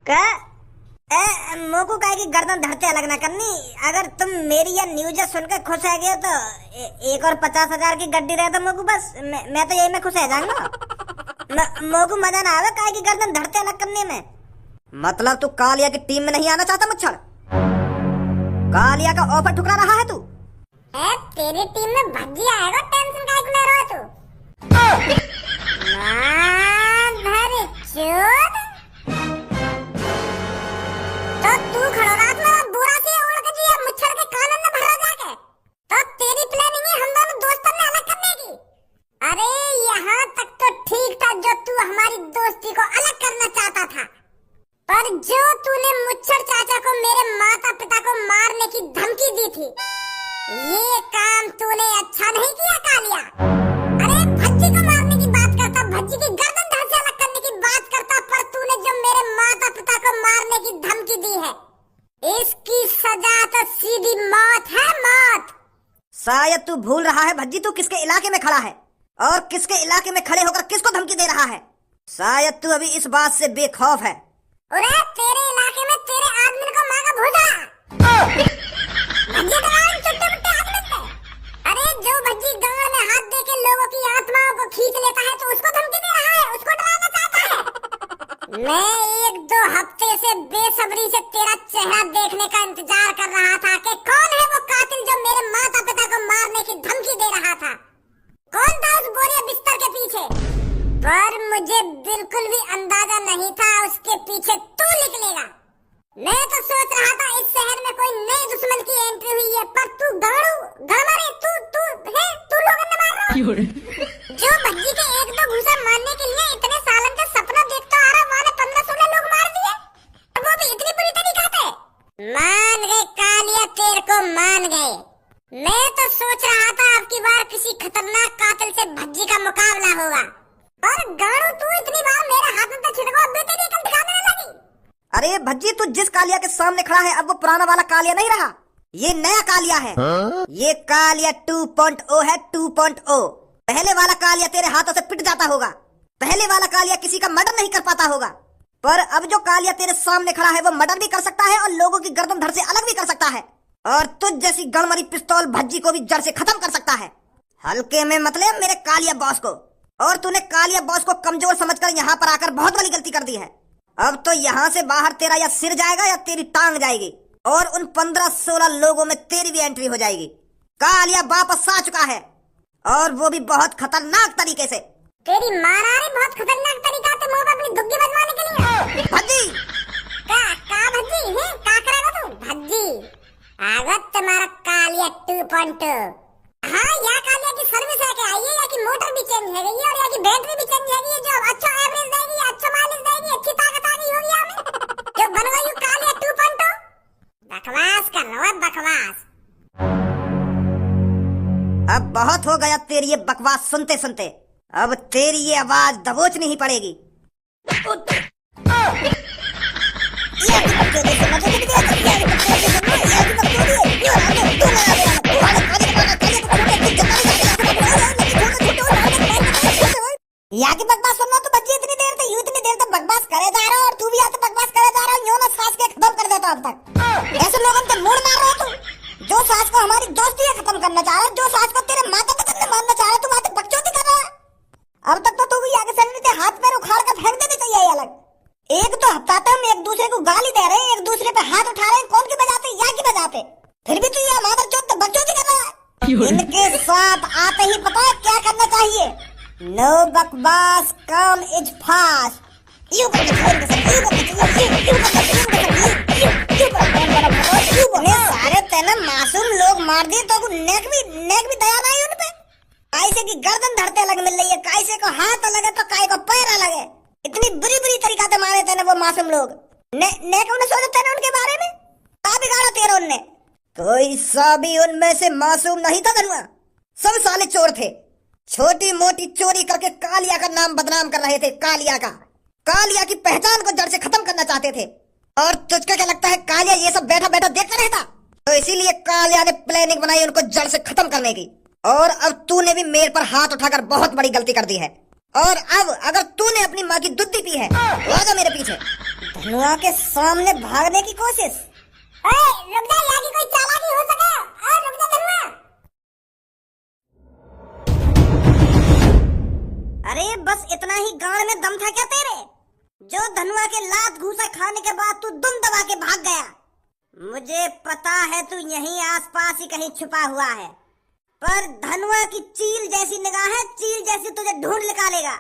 का मोको काहे की गर्दन धरते अलग ना करनी। अगर तुम मेरी या न्यूज सुनकर खुश है गए तो एक और 50,000 की गड्डी रहे तो मोको बस मैं तो यही में खुश है जाऊंगा। मोको मजा ना आवे काहे की गर्दन धरते अलग करने में। मतलब तू कालिया की टीम में नहीं आना चाहता मुच्छड़? कालिया का ऑफर ठुकरा रहा है तू? तेरी टीम में भज्जी आएगा, टेंशन काहे ले रहा है तू? मां चोद तो तू खड़ा रात में बुरा से उड़ के जी मुच्छड़ के कानन में भरा जाके तो तेरी प्लानिंग है हम दोनों दोस्तों ने अलग करने की। अरे यहाँ तक तो ठीक था जो तू हमारी दोस्ती को अलग करना चाहता था, पर जो तूने मुच्छड़ चाचा को मेरे माता पिता को मारने की धमकी दी थी, ये काम तूने अच्छा नहीं किया कालिया। अरे भज्जी को मारने की बात करता, भज्जी की गर्दन धड़ से अलग करने की बात करता, पर तूने जो मेरे माता पिता को मारने की धमकी दी है, इसकी सजा तो सीधी मौत है, मौत। शायद तू भूल रहा है भज्जी तू किसके इलाके में खड़ा है और किसके इलाके में खड़े होकर किसको धमकी दे रहा है। शायद तू अभी इस बात से बेखौफ है। अरे तेरे इलाके में तेरे आदमी को माँ का भूजा भज्जी दलाल चुट्टे मुट्टे आदमी थे। अरे जो भज्जी गंगा में हाथ दे के लोगों की आत्माओं को खींच लेता है तो उसको धमकी दे रहा है, उसको डराना चाहता है। मैं 1-2 हफ्ते से बेसब्री से तेरा चेहरा देखने का इंतजार कर रहा था कि कौन है वो कातिल जो मेरे माता पिता को मारने की धमकी दे रहा था, कौन था उस बोरिया बिस्तर के पीछे। पर मुझे बिल्कुल भी अंदाजा नहीं था उसके पीछे तू निकलेगा। मैं तो सोच रहा था इस शहर में कोई नए दुश्मन की एंट्री हुई है, पर तू गड़मारे तू लोगों ने मार रहा जो भज्जी के 1-2 घूसा मारने के लिए इतने सालन का सपना देखता आ रहा, वहाँ 15-16 लोग मार दिए, वो भी इतनी बुरी तरीका से। मान गए कालिया, तेरे को मान गए। मैं तो सोच रहा था अब की बार किसी खतरनाक कातिल से भज्जी का मुकाबला होगा, पर गाड़ू तू इतनी बार मेरे हाथ में तो छिड़को, अब भी तेरी अकल दिखाने लगी। अरे भज्जी तू जिस कालिया के सामने खड़ा है अब वो पुराना वाला कालिया नहीं रहा, ये नया कालिया है। ये कालिया 2.0 है, 2.0। पहले वाला कालिया तेरे हाथों से पिट जाता होगा, पहले वाला कालिया किसी का मर्डर नहीं कर पाता होगा, पर अब जो कालिया तेरे सामने खड़ा है वो मर्डर भी कर सकता है और लोगों की गर्दन धड़ से अलग भी कर सकता है, और तुझ जैसी गड़मरी पिस्तौल भज्जी को भी जड़ से खत्म कर सकता है। हल्के में मत ले मेरे कालिया बॉस को। और तूने कालिया बॉस को कमजोर समझकर यहाँ पर आकर बहुत बड़ी गलती कर दी है। अब तो यहाँ से बाहर तेरा या सिर जाएगा या तेरी टांग जाएगी, और उन 15-16 लोगों में तेरी भी एंट्री हो जाएगी। कालिया वापस आ चुका है, और वो भी बहुत खतरनाक तरीके से। तेरी मारारी बहुत खतरनाक तरीका से मुंह पे अपनी दुग्गी बजवाने के लिए। भज्जी का भज्जी है, का करेगा तू भज्जी? आगत तुम्हारा कालिया 2.2। हाँ, या कालिया की सर्विस है क्या? ये या की मोटर भी चेंज है गई और या की बैटरी भी चेंज है गई, जो अच्छा एवरेज देगी, अच्छा माइलेज देगी, अच्छी ताकत आ गई होगी हमें, जो बन गई कालिया 2.2। बकवास कर रहा है, बकवास। अब बहुत हो गया तेरी ये बकवास सुनते सुनते, अब तेरी ये आवाज दबोचनी ही पड़ेगी। यहाँ की बकवास सुनना तो बच्चे इतनी देर तक बकवास करे जा रहा, और तू भी यहाँ से बकवास करे जा रहा, यूं ना सास के खत्म कर देता अब तक। ऐसे लोगों से मूड मार रहा तू, जो सास को हमारी दोस्ती है खत्म करना चाह रहा है, जो सास को तेरे माता पिता ने मारना चाह रहा है, तू वहाँ से बकचोदी कर रहा है। अब तक तो तू भी आगे सन्नी से हाथ पैर उखाड़ कर फेंक देनी चाहिए अलग। एक तो हफ्ता तक हम एक दूसरे को गाली दे रहे हैं, एक दूसरे पे हाथ उठा रहे हैं, कौन की बजाते या की बजाते, फिर भी तू ये हमारा चौथ बकचोदी कर रहा है। इनके साथ आते ही पता है क्या करना चाहिए? नो बकवास, काम इज फास्ट। सारे तेने मासूम लोग मार दिए तो नेक भी दया नहीं उन पे। कैसे की गर्दन धरते अलग मिल रही है, कैसे को हाथ अलग है तो काय को पैर अलग है। इतनी बुरी तरीका से मारे तेने वो मासूम लोग। नेक उन्हें सोचा तेने उनके बारे में, का बिगाड़ा तेरा उनने? कोई सा भी उनमें से मासूम नहीं था धनुआ, सब साले चोर थे। छोटी मोटी चोरी करके कालिया का नाम बदनाम कर रहे थे। कालिया की पहचान को जड़ से खत्म करना चाहते थे। और तुझको क्या लगता है कालिया ये सब बैठा बैठा देखता रहता? तो इसीलिए कालिया ने प्लानिंग बनाई उनको जड़ से खत्म करने की। और अब तूने भी मेरे पर हाथ उठाकर बहुत बड़ी गलती कर दी है। और अब अगर तूने अपनी माँ की दूध पी है तो आजा मेरे पीछे। धनुआ के सामने भागने की कोशिश। ओए रुक जा, यहाँ की कोई चालाकी हो सके। ओए रुक जा धनुआ। अरे बस इतना ही गाड़ में दम था क्या तेरे, जो धनुआ के लात घूसा खाने के बाद तू दुम दबा के भाग गया। मुझे पता है तू यहीं आसपास ही कहीं छुपा हुआ है, पर धनुआ की चील जैसी निगाह है, चील जैसी तुझे ढूंढ निकालेगा।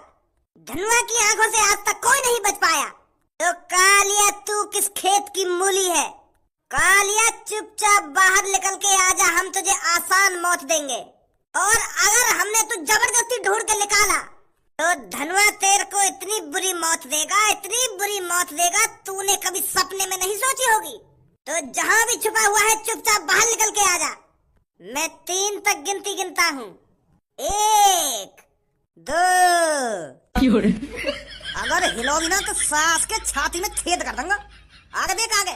धनुआ की आंखों से आज तक कोई नहीं बच पाया। तो कालिया तू किस खेत की मूली है? कालिया चुपचाप बाहर निकल के आजा, हम तुझे आसान मौत देंगे। और अगर हमने तू जबरदस्ती ढूंढ के निकाला तो धनुआ तेरे को इतनी बुरी मौत देगा, इतनी बुरी मौत देगा तूने कभी सपने में नहीं सोची होगी। तो जहां भी छुपा हुआ है चुपचाप बाहर निकल के आजा। मैं 3 तक गिनती गिनता हूँ। 1 2। अगर हिलोगी ना तो सास के छाती में छेद कर दूंगा। आगे देख आगे।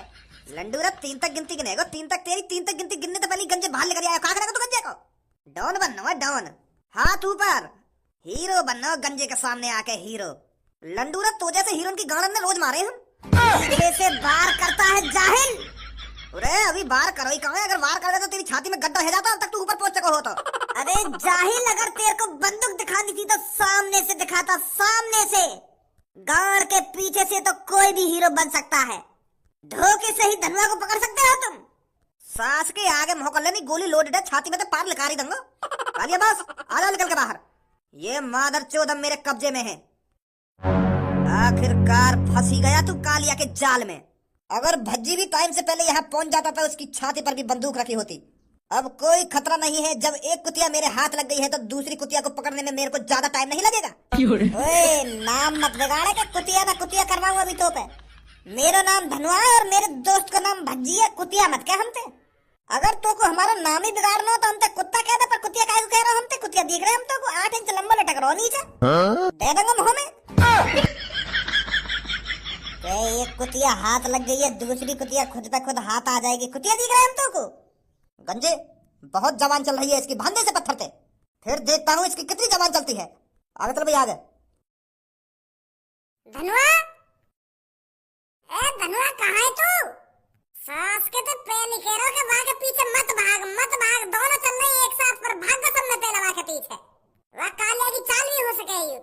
लंडूरा 3 तक गिनती गिनेगा। 3 तक तेरी, 3 तक गिनती गिनने तो पहले गंजे बाहर लेकर आया। कहा करेगा तू गंजे को? डॉन बनना है डॉन, हाथ ऊपर, हीरो बनना गंजे के सामने आके हीरो। लंडूरा तो जैसे हीरो की गांड में रोज मारे हम। पीछे से बार करता है जाहिल। अरे अभी बार करो ही कहाँ है? अगर बार कर दे तो तेरी छाती में गड्ढा है जाता, अब तक तू ऊपर पहुंच सको हो तो। अरे जाहिल, अगर तेरे को बंदूक दिखानी थी तो सामने से दिखाता, सामने से। गाड़ के पीछे से तो कोई भी हीरो बन सकता है। धोखे से ही धनुआ को पकड़ सकते हो तुम। सास के आगे मौका लेनी, गोली लोडेड है, छाती में तो पार लिखारी दूंगा। कालिया बस आजा निकल के बाहर। ये मादर चोद मेरे कब्जे में है। आखिरकार फंसी गया तू कालिया के जाल में। अगर भज्जी भी टाइम से पहले यहाँ पहुंच जाता था, उसकी छाती पर भी बंदूक रखी होती। अब कोई खतरा नहीं है। जब एक कुतिया मेरे हाथ लग गई है तो दूसरी कुतिया को पकड़ने में मेरे को ज्यादा टाइम नहीं लगेगा। ओए नाम मत बिगाड़े कि कुतिया ना कुतिया करवाऊं अभी तो पे। मेरा नाम धनुआ है और मेरे दोस्त का नाम भज्जी है। कुतिया मत कह हमते। अगर तो को हमारा नाम ही बिगाड़ना हो तो हमते कुत्ता कह दे, पर कुतिया काहे को कह रहा हूं? हमते कुतिया दिख रहे हम तो को 8 इंच लंबा लटक रहा नीचे। दे दूंगा मुंह में। एक कुतिया हाथ लग गई है, दूसरी कुतिया खुद पे खुद हाथ आ जाएगी। कुतिया दिख रहा है हम तो को। गंजे बहुत जवान चल रही है इसकी, भांडे से पत्थर थे। फिर देखता हूँ इसकी कितनी जवान चलती है। आगे चल भैया आगे। धनुआ, ए धनुआ कहाँ है तू? सास के तो पहले कह रहा कि वहाँ के पीछे मत भाग, मत भाग। दोनों चल रही एक साथ, पर भाग का सबने पहले वहाँ के पीछे। वह कालिया की चाल भी हो सके यू।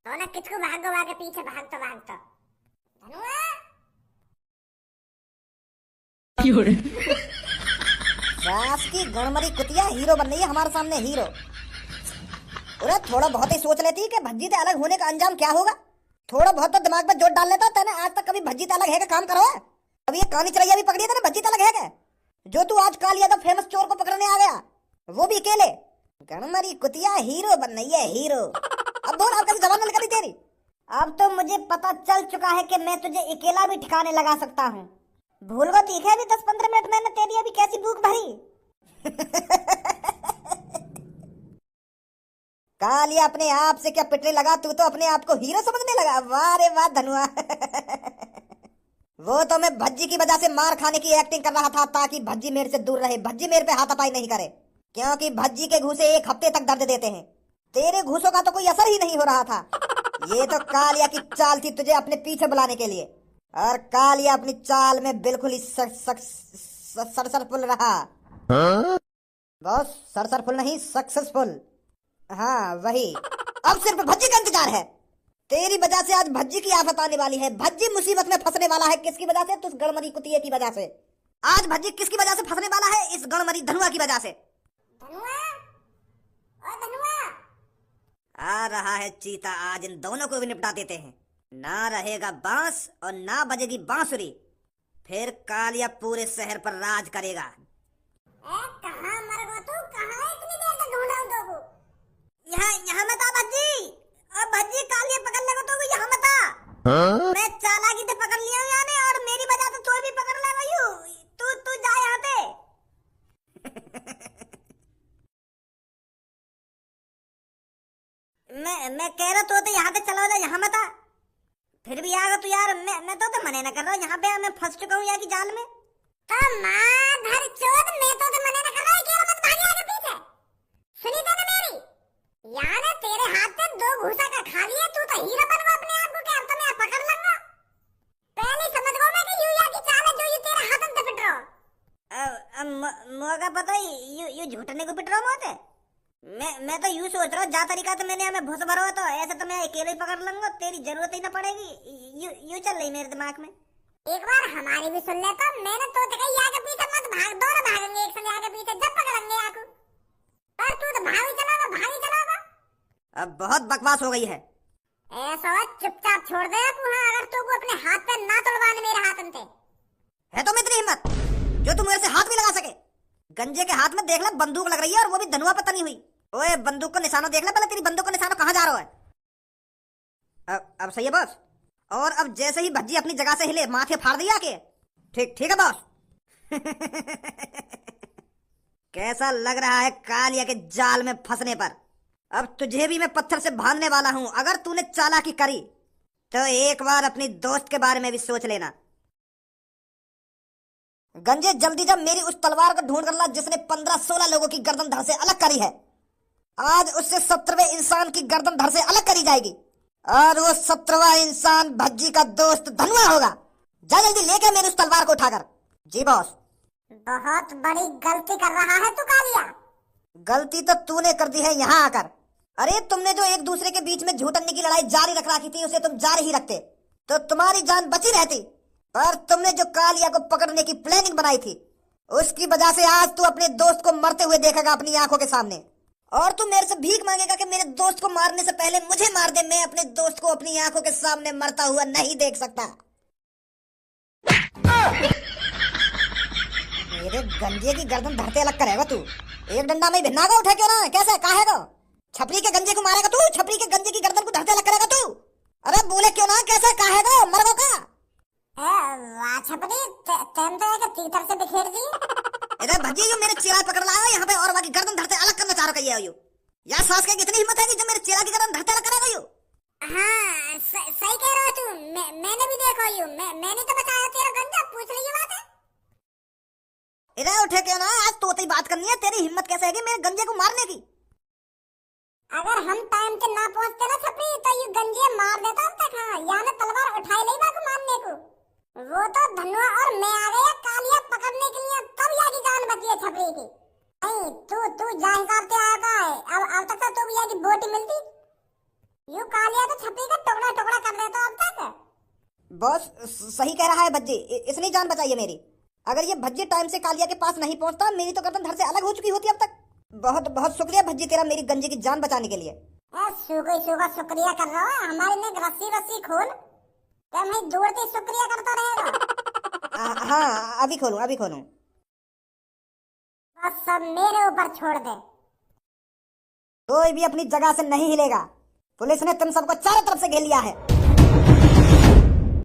दोनों किसको भागो वहाँ के पीछे, भाग तो भाग तो। धनुआ सास की गणमरी कुतिया हीरो बन रही है हमारे सामने, हीरो। अरे थोड़ा बहुत ही सोच लेती कि भज्जी से अलग होने का अंजाम क्या होगा। थोड़ा बहुत तो दिमाग में जोर डाल लेता। तैने आज तक कभी भज्जी से अलग है का काम करो? अभी ये कानी चिड़ैया भी पकड़ी है भज्जी से अलग है क्या? जो तू आज कालिया तो फेमस चोर को पकड़ने आ गया, वो भी अकेले। गणमरी कुतिया हीरो बन रही है, हीरो। अब बोल, अब कैसे जबान निकली तेरी? अब तो मुझे पता चल चुका है कि मैं तुझे अकेला भी ठिकाने लगा सकता हूँ। भूल गो तीखे अभी 10-15 मिनट मैंने तेरी अभी कैसी भूख भरी। कालिया अपने आप से क्या पिटने लगा? तू तो अपने आप को हीरो समझने लगा। वाह रे वाह धनुआ। वो तो मैं भज्जी की वजह से मार खाने की एक्टिंग कर रहा था ताकि भज्जी मेरे से दूर रहे, भज्जी मेरे पे हाथापाई नहीं करे, क्योंकि भज्जी के घूसे 1 हफ्ते तक दर्द देते हैं। तेरे घूसों का तो कोई असर ही नहीं हो रहा था। ये तो कालिया की चाल थी तुझे अपने पीछे बुलाने के लिए, और कालिया अपनी चाल में बिल्कुल ही सरसरफुल रहा। बस सरसरफुल नहीं, सक्सेसफुल। हाँ वही। अब सिर्फ भज्जी का इंतजार है। तेरी वजह से आज भज्जी की आफत आने वाली है। भज्जी मुसीबत में फंसने वाला है। किसकी वजह से? तुझ गणमरी कुतिये की वजह से। आज भज्जी किसकी वजह से फंसने वाला है? इस गणमरी धनुआ की वजह से। धनुआ, ओ धनुआ। आ रहा है चीता, आज इन दोनों को भी निपटा देते हैं। ना रहेगा बांस और ना बजेगी बांसुरी, फिर कालिया पूरे शहर पर राज करेगा। कहाँ मर गो तू? कहाँ इतनी देर से ढूंढ रहा हूँ तो? यहाँ मत आ भज्जी। अब भज्जी कालिया पकड़ लेगा तो यहाँ मत आ। मैं चालाकी से पकड़ लिया हूँ यानी, और मेरी वजह से तू भी पकड़ ले रही हूँ। तू जा यहाँ पे। मैं कह रहा तो यहाँ पे चला जा, यहाँ मत आ। फिर भी आगा तू यार। मैं तो मने न कर रहा हूँ। यहाँ पे मैं फंस चुका हूँ यहाँ की जाल में। तो माधर चोद, मैं तो मने न कर रहा हूँ कि मत भागी आगे पीछे। सुनी तो मेरी? यार तेरे हाथ से 2 घूसा का खा लिया। तू तो हीरो बनवा अपने आप को कि अब तो मैं पकड़ लूंगा। पहले समझ मौका पता ही यू झूठने को पिट रहा हूँ मोते। मैं तो यूं सोच रहा हूँ, जा तरीका तो मैंने हमें भूस भरो तो ऐसे तो मैं अकेले ही पकड़ लूंगा, तेरी जरूरत ही ना पड़ेगी। यू चल रही मेरे दिमाग में। एक बार हमारी भी सुन ले तो मैंने तो कही आगे पीछे मत भाग, दोनों भागेंगे एक संग आगे पीछे, जब पकड़ेंगे आकू। पर तू तो भाग ही चलागा। अब बहुत बकवास हो गई है। ऐसा चुपचाप छोड़ दे तू। हाँ, अगर तू को अपने हाथ पे ना तोड़वाने मेरे हाथ अंते है तो इतनी हिम्मत जो तुम मेरे से हाथ भी लगा सके। गंजे के हाथ में देख ले बंदूक लग रही है, और वो भी धनुआ पे तनी हुई। ओए बंदूक को निशाना देख ले पहले, तेरी बंदूक को निशाना कहाँ जा रहा है। अब सही है बॉस। और अब जैसे ही भज्जी अपनी जगह से हिले, माथे फाड़ दिया के। ठीक है बॉस। कैसा लग रहा है कालिया के जाल में फंसने पर। अब तुझे भी मैं पत्थर से बांधने वाला हूं। अगर तूने चालाकी करी तो एक बार अपनी दोस्त के बारे में भी सोच लेना। गंजे जल्दी जब मेरी उस तलवार को ढूंढ कर ला जिसने 15-16 लोगों की गर्दन धड़ से अलग करी है। आज उससे 17वें इंसान की गर्दन धड़ से अलग करी जाएगी, और वो 17वां इंसान भज्जी का दोस्त धनुआ होगा। जा जल्दी लेके मेरी उस तलवार को उठाकर। जी बॉस। बहुत बड़ी गलती कर रहा है तू कालिया। गलती तो तूने कर दी है यहाँ आकर। अरे तुमने जो एक दूसरे के बीच में झूठन्नी की लड़ाई जारी रख रखी थी, उसे तुम जारी ही रखते तो तुम्हारी जान बची रहती। पर तुमने जो कालिया को पकड़ने की प्लानिंग बनाई थी, उसकी वजह से आज तू अपने दोस्त को मरते हुए देखेगा अपनी आंखों के सामने। और तू मेरे से भीख मांगेगा कि मेरे दोस्त को मारने से पहले मुझे मार दे। मैं अपने दोस्त को अपनी आंखों के सामने मरता हुआ नहीं देख सकता। मेरे गंजे की गर्दन धरते अलग करेगा तू। एक डंडा में भिन्ना का उठा क्यों ना, कैसे काहेगा? छपरी के गंजे को मारेगा तू? छपरी के गंजे की गर्दन को धरते अलग करेगा तू? अरे बोले क्यों ना, कैसे काहेगा? मरवा का वाह छपरी, तेम तो एक तीतर से बिखेर दी। इधर भज्जी जो मेरे चेला पकड़ लाया यहाँ पे, और बाकी गर्दन धरते अलग करना चाह रहा है। यार सास के इतनी हिम्मत है कि जो मेरे चेला की गर्दन धरते अलग करेगा। हाँ सही कह रहा है तू। मैंने भी देखा यू। मैंने तो बताया तेरा गंजा, पूछ रही बात है। इधर उठे क्यों ना, आज तोते ही बात करनी है। तेरी हिम्मत कैसे है मेरे गंजे को मारने की? अगर हम टाइम से ना पहुंचते ना छपरी तो ये गंजे मार देता अब तक। हाँ, यहाँ ने तलवार उठाई नहीं बाको मारने को। वो तो धनुआ और मैं आ गया कालिया पकड़ने के लिए, तब यहाँ की जान बची है छपरी की। नहीं तू जा हिसाब से आया है। अब तक तो भी यहाँ की बोटी मिलती। यू कालिया तो छपरी का टुकड़ा टुकड़ा कर देता अब तक। बॉस सही कह रहा है भज्जी, इसने जान बचाई है मेरी। अगर ये भज्जी टाइम से कालिया के पास नहीं पहुंचता, मेरी तो गर्दन धड़ से अलग हो चुकी होती अब तक। बहुत बहुत शुक्रिया भज्जी तेरा मेरी गंजे की जान बचाने के लिए। शुक्रिया कर रहा है। हमारे ने रस्सी खोल, क्या मैं जोड़ते शुक्रिया करता रहेगा। हाँ अभी खोलूं। बस सब मेरे ऊपर छोड़ दे। कोई भी अपनी जगह से नहीं हिलेगा। पुलिस ने तुम सबको चारों तरफ से घेर लिया है।